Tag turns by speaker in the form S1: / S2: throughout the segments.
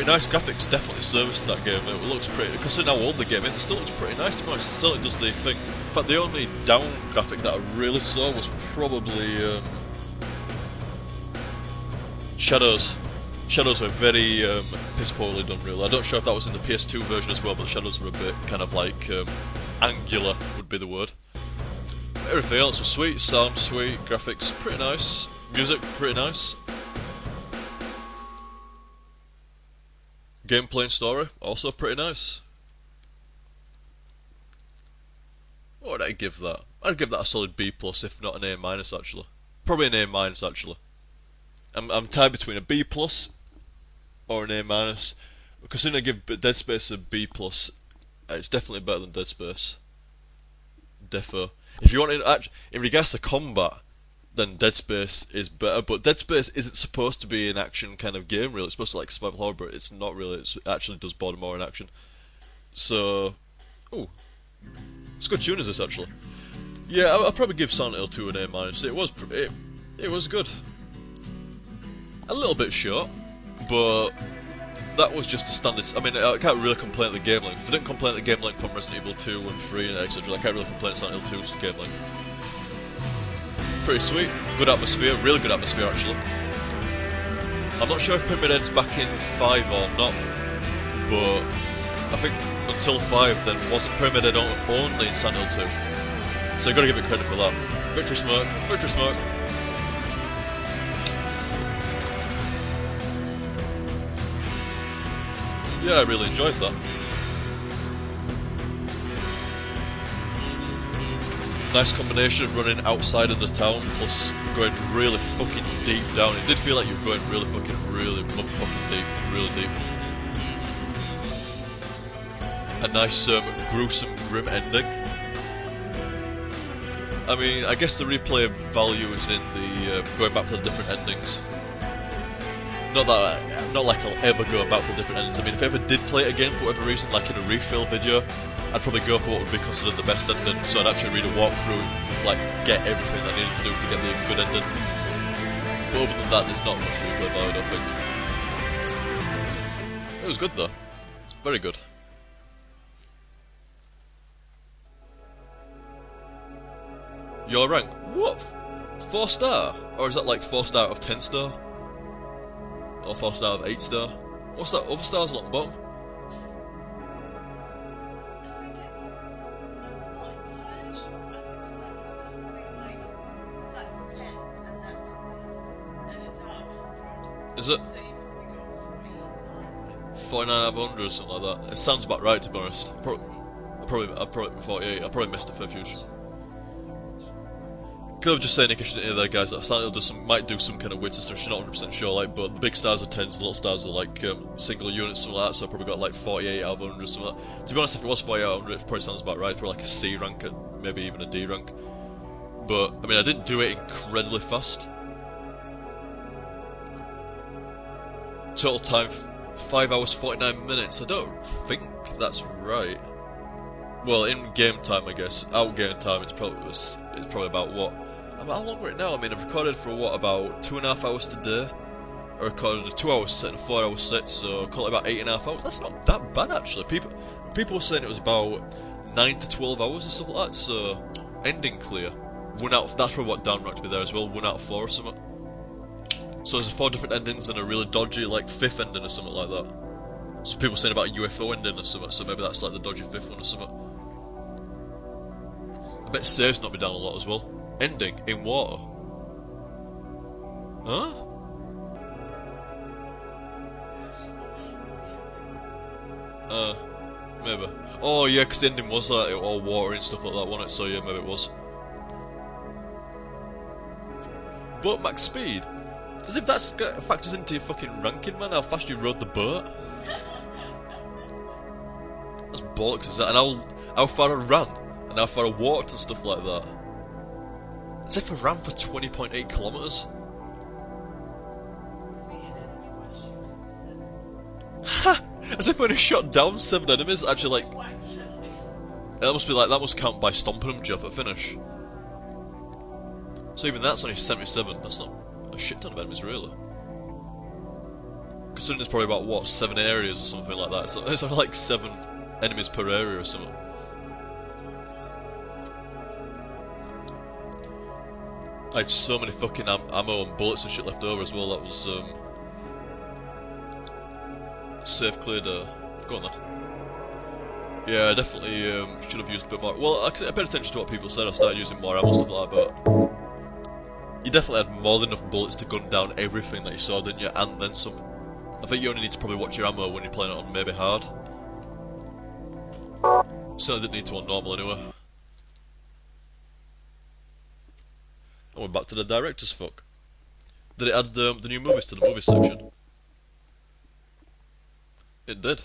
S1: nice graphics definitely serviced that game. It looks pretty, considering how old the game is, it still looks pretty nice to me. It still does the thing. In fact, the only down graphic that I really saw was probably shadows. Shadows were very piss poorly done, really. I'm not sure if that was in the PS2 version as well, but the shadows were a bit kind of like angular would be the word. Everything else was sweet, sound sweet, graphics pretty nice, music pretty nice. Gameplay and story, also pretty nice. What would I give that? I'd give that a solid B+, if not an A-, actually. Probably an A-, actually. I'm tied between a B+ or an A-. Considering I give Dead Space a B+, it's definitely better than Dead Space. Defo. If you want in regards to combat, then Dead Space is better, but Dead Space isn't supposed to be an action kind of game, really. It's supposed to like survival horror, but it's not really. It actually does border more in action. So, ooh, it's good tuners this actually. Yeah, I'll probably give Silent Hill 2 an A-. It was good. A little bit short, but that was just a standard. I mean, I can't really complain at the game length. If I didn't complain at the game length from Resident Evil 2 and 3 and etc., I can't really complain at Silent Hill 2's game length. Pretty sweet, good atmosphere, really good atmosphere actually. I'm not sure if Pyramid Head's back in 5 or not, but I think until 5 then wasn't Pyramid Head only in Silent Hill 2. So you've got to give it credit for that. Victory Smoke, Victory Smoke. Yeah, I really enjoyed that. Nice combination of running outside of the town plus going really fucking deep down. It did feel like you were going really fucking deep, really deep. A nice gruesome, grim ending. I mean, I guess the replay value is in the going back for the different endings. Not like I'll ever go back for different endings. I mean, if I ever did play it again for whatever reason, like in a refill video, I'd probably go for what would be considered the best ending, so I'd actually read a walkthrough and just like get everything I needed to do to get the good ending. But other than that, there's not much replay value, I don't think. It was good though. It's very good. Your rank? What? 4 star? Or is that like 4 star out of 10 star? Or 4 star out of 8 star? What's that other stars along the bottom? Is it? 49 out of 100 or something like that. It sounds about right, to be honest. I probably 48. I probably missed a fair few. Because I was just saying in case you didn't hear there, guys, that Silent Hill might do some kind of weight system. She's not 100% sure, like, but the big stars are 10s and the little stars are like single units, something like that. So I probably got like 48 out of 100 or something like that. To be honest, if it was 48 out of 100, it probably sounds about right. Probably like a C rank, and maybe even a D rank. But I mean, I didn't do it incredibly fast. Total time 5 hours 49 minutes. I don't think that's right. Well, in game time, I guess. Out game time, it's probably about what? How long right now? I mean, I've recorded for what, about 2.5 hours today. I recorded a 2 hour set and a 4 hour set, so call it about 8.5 hours. That's not that bad actually. People were saying it was about 9 to 12 hours and stuff like that. So ending clear. 1 out. That's probably what downranked me there as well. 1 out of 4 or something. So there's 4 different endings and a really dodgy like 5th ending or something like that. So people saying about a UFO ending or something. So maybe that's like the dodgy 5th one or something. I bet saves knocked me down a lot as well. Ending in water. Huh? Maybe. Oh yeah, because the ending was like all water and stuff like that, wasn't it? So yeah, maybe it was. Boat max speed? As if that factors into your fucking ranking, man, how fast you rode the boat. That's bollocks, is that? And how far I ran, and how far I walked and stuff like that. As if I ran for 20.8 kilometers. Ha! As if I only shot down 7 enemies. Actually, like, that must count by stomping them, Jeff, at finish. So even that's only 77. That's not a shit ton of enemies, really. considering there's probably about, what, 7 areas or something like that. So it's only like 7 enemies per area or something. I had so many fucking ammo and bullets and shit left over as well. That was, safe cleared, go on then. Yeah, I definitely should have used a bit more. Well, I paid attention to what people said. I started using more ammo and stuff like that, but you definitely had more than enough bullets to gun down everything that you saw, didn't you? And then some. I think you only need to probably watch your ammo when you're playing it on maybe hard. So I didn't need to on normal anyway. And we're back to the director's fuck. Did it add the new movies to the movie section? It did.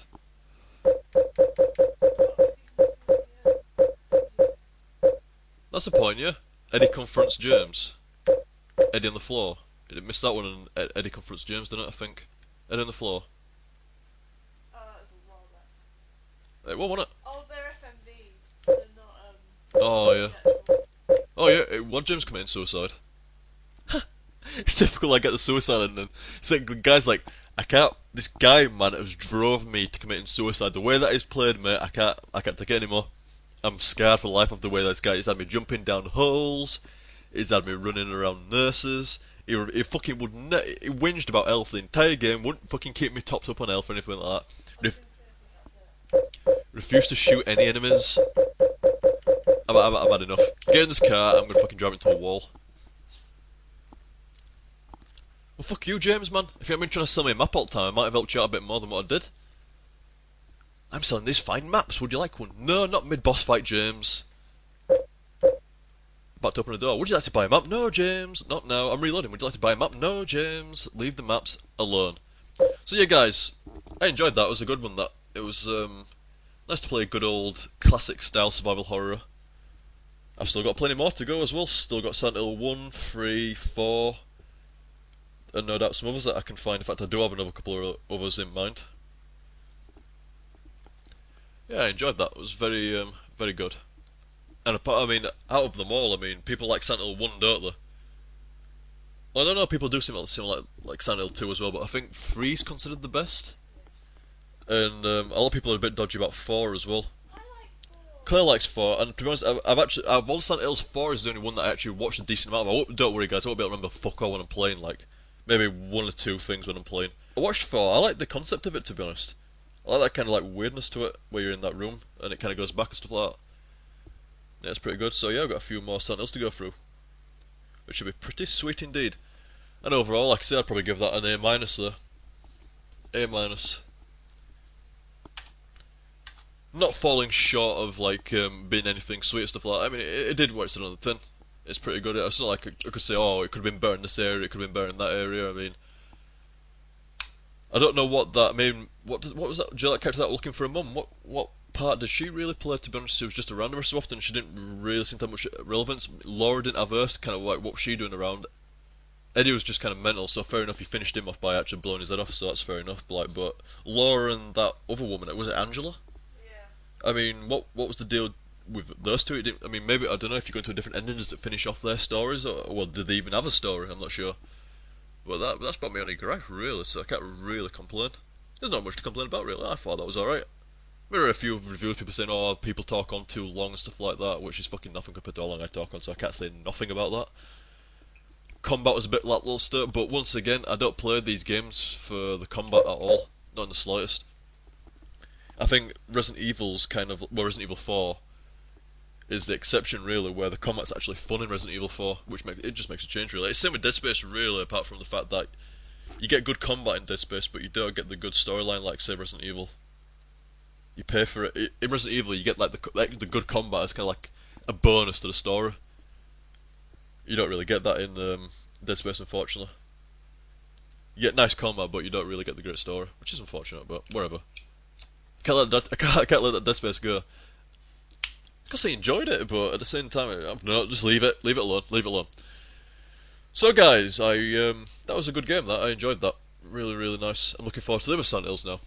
S1: That's the point, yeah. Eddie confronts James. Eddie on the floor. It missed that one, and Eddie confronts James, didn't it? I think. Eddie on the floor.
S2: Oh, that was a while back.
S1: What wasn't it?
S2: Oh, they're FMVs. They're not.
S1: Oh yeah. Oh yeah. What James committing suicide? It's typical. I get the suicide, and then it's like the guy's like, I can't. This guy, man, has drove me to committing suicide. The way that he's played, mate, I can't take it anymore. I'm scarred for life of the way this guy. He's had me jumping down holes. He's had me running around nurses. He fucking would he whinged about health the entire game. Wouldn't fucking keep me topped up on health or anything like that. Refused to shoot any enemies. I've had enough. Get in this car. I'm gonna fucking drive into a wall. Well, fuck you, James, man. If you hadn't been trying to sell me a map all the time, I might have helped you out a bit more than what I did. I'm selling these fine maps. Would you like one? No, not mid-boss fight, James. About to open the door. Would you like to buy a map? No, James. Not now. I'm reloading. Would you like to buy a map? No, James. Leave the maps alone. So yeah, guys, I enjoyed that. It was a good one. That it was nice to play a good old classic style survival horror. I've still got plenty more to go as well. Still got Silent Hill 1, 3, 4, and no doubt some others that I can find. In fact, I do have another couple of others in mind. Yeah, I enjoyed that. It was very, very good. And I mean, out of them all, I mean, people like Silent Hill 1, don't they? Well, I don't know, people do seem like Silent Hill 2 as well, but I think 3's considered the best. And a lot of people are a bit dodgy about 4 as well.
S2: I like 4.
S1: Claire likes 4, and to be honest, out of all Silent Hills, 4 is the only one that I actually watched a decent amount of. Don't worry, guys, I won't be able to remember fuck all when I'm playing, like, maybe 1 or 2 things when I'm playing. I watched 4, I like the concept of it, to be honest. I like that kind of like weirdness to it, where you're in that room, and it kind of goes back and stuff like that. Yeah, it's pretty good. So yeah, I've got a few more Silent Hills to go through, which should be pretty sweet indeed. And overall, like I said, I'd probably give that an A- there. A-. Not falling short of like being anything sweet and stuff like that. I mean, it did what it said on the tin. It's pretty good. It's not like I could say, oh, it could have been better in this area, it could have been better in that area. I mean, I don't know what that. I mean, what was that? Do you like character that looking for a mum? What part did she really play? To be honest, she was just around her so often. She didn't really seem to have much relevance. Laura didn't have her, kind of like what was she doing around. Eddie was just kind of mental, so fair enough. He finished him off by actually blowing his head off, so that's fair enough. But Laura and that other woman, was it Angela?
S2: Yeah.
S1: I mean, what was the deal with those two? I mean, maybe I don't know if you go into a different ending, does it finish off their stories, or well, did they even have a story? I'm not sure. Well, that's about my only gripe, really, so I can't really complain. There's not much to complain about, really. I thought that was alright. There are a few reviews, people saying, oh, people talk on too long and stuff like that, which is fucking nothing compared to how long I talk on, so I can't say nothing about that. Combat was a bit lackluster, but once again, I don't play these games for the combat at all. Not in the slightest. I think Resident Evil's Resident Evil 4 is the exception, really, where the combat's actually fun in Resident Evil 4, which it just makes a change, really. It's the same with Dead Space, really, apart from the fact that you get good combat in Dead Space, but you don't get the good storyline like, say, Resident Evil. You pay for it. In Resident Evil, you get like the good combat as kind of like a bonus to the story. You don't really get that in Dead Space, unfortunately. You get nice combat, but you don't really get the great story, which is unfortunate, but whatever. I can't let that Dead Space go. Because I enjoyed it, but at the same time, no, just leave it alone. So guys, that was a good game. That I enjoyed that, really nice. I'm looking forward to the other Silent Hills now.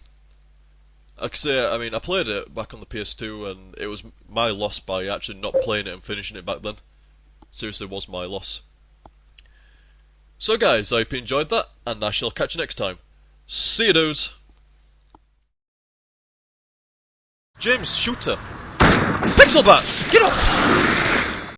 S1: Like I say, I mean, I played it back on the PS2, and it was my loss by actually not playing it and finishing it back then. Seriously, was my loss. So guys, I hope you enjoyed that, and I shall catch you next time. See you, dudes. James, shooter. Pixel bats, get up!